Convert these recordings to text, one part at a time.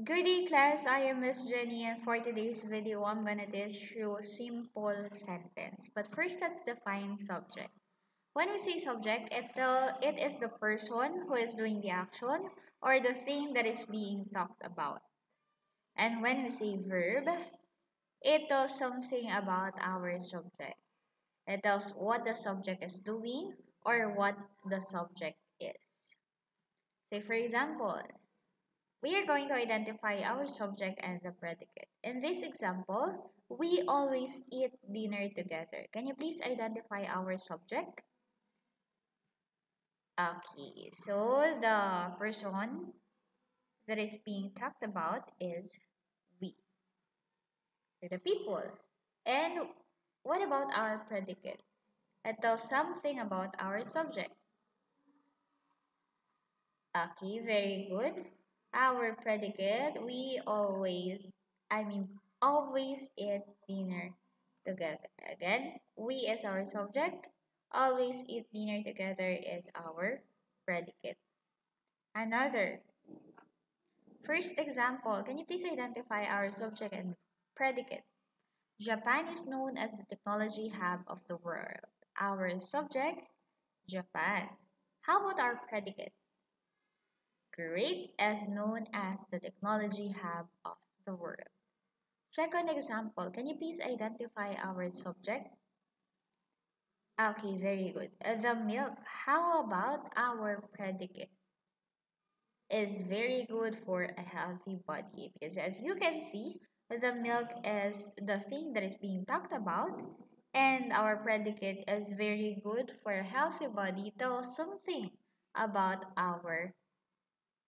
Good day, class. I am Miss Jenny, and for today's video, I'm gonna teach you a simple sentence. But first, let's define subject. When we say subject, it is the person who is doing the action or the thing that is being talked about. And when we say verb, it tells something about our subject. It tells what the subject is doing or what the subject is. Say, for example, we are going to identify our subject and the predicate. In this example, we always eat dinner together. Can you please identify our subject? Okay, so the person that is being talked about is we, the people. And what about our predicate? It tells something about our subject. Okay, very good. Our predicate, we always, always eat dinner together. Again, we is our subject, always eat dinner together is our predicate. Another, first example, can you please identify our subject and predicate? Japan is known as the technology hub of the world. Our subject, Japan. How about our predicate? Great, as known as the technology hub of the world. Second example, can you please identify our subject? Okay, very good. The milk. How about our predicate? Is very good for a healthy body because as you can see, the milk is the thing that is being talked about, and our predicate is very good for a healthy body tells something about our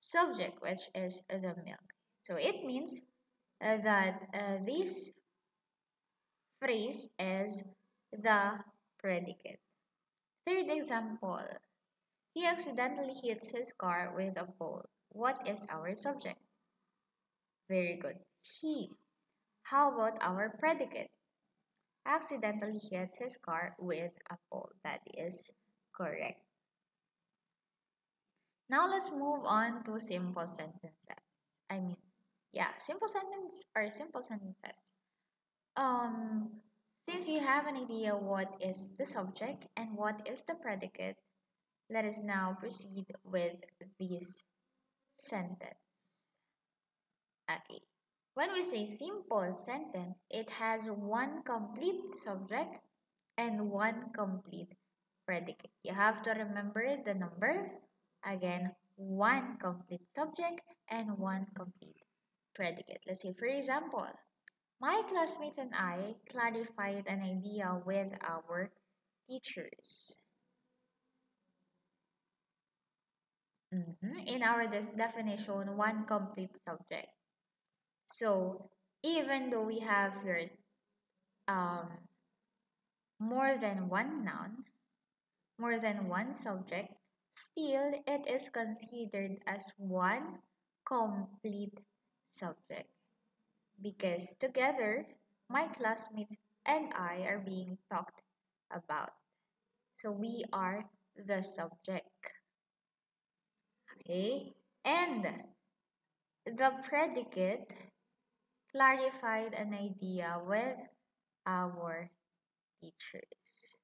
subject, which is the milk. So it means that this phrase is the predicate. Third example, he accidentally hits his car with a pole. What is our subject? Very good. He. How about our predicate? Accidentally hits his car with a pole. That is correct. Now let's move on to simple sentences. I mean, yeah, simple sentences. Um, since you have an idea what is the subject and what is the predicate, let us now proceed with this sentence. Okay. When we say simple sentence, it has one complete subject and one complete predicate. You have to remember the number. Again, one complete subject and one complete predicate. Let's say, for example, my classmates and I clarified an idea with our teachers. In our definition, one complete subject. So even though we have here um, more than one noun, more than one subject, still it is considered as one complete subject because together my classmates and I are being talked about. So we are the subject. Okay? And the predicate clarified an idea with our teachers.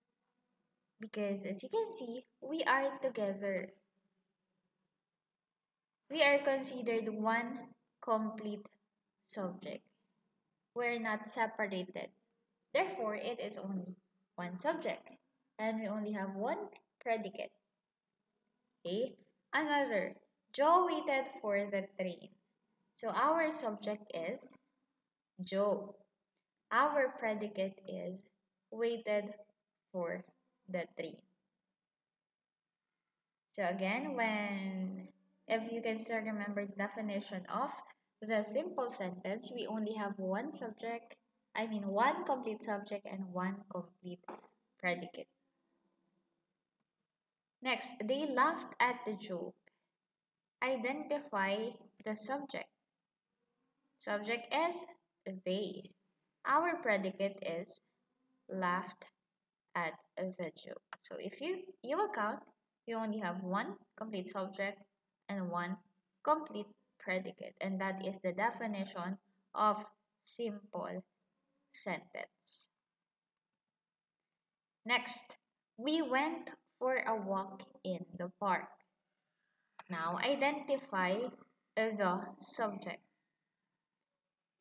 Because as you can see, we are together. We are considered one complete subject. We're not separated. Therefore, it is only one subject. And we only have one predicate. Okay? Another, Joe waited for the train. So our subject is Joe. Our predicate is waited for the train. So again, if you can still remember the definition of the simple sentence, we only have one subject, one complete subject and one complete predicate. Next, they laughed at the joke. Identify the subject. Subject is they. Our predicate is laughed at the joke. So if you will count, you only have one complete subject and one complete predicate. And that is the definition of simple sentence. Next, we went for a walk in the park. Now identify the subject.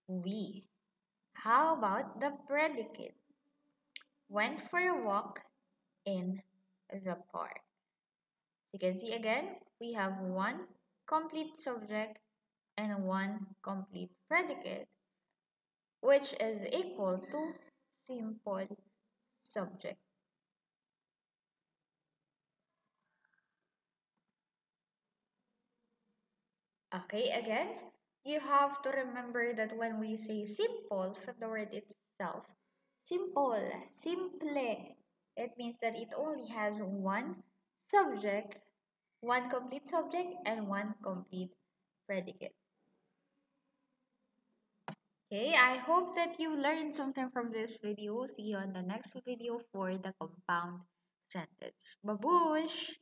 We. How about the predicate? Went for a walk in the park. So you can see again, we have one complete subject and one complete predicate, which is equal to simple subject. Okay, again, you have to remember that when we say simple from the word itself, simple, simple, it means that it only has one subject, one complete subject, and one complete predicate. Okay, I hope that you learned something from this video. See you on the next video for the compound sentence. Babush!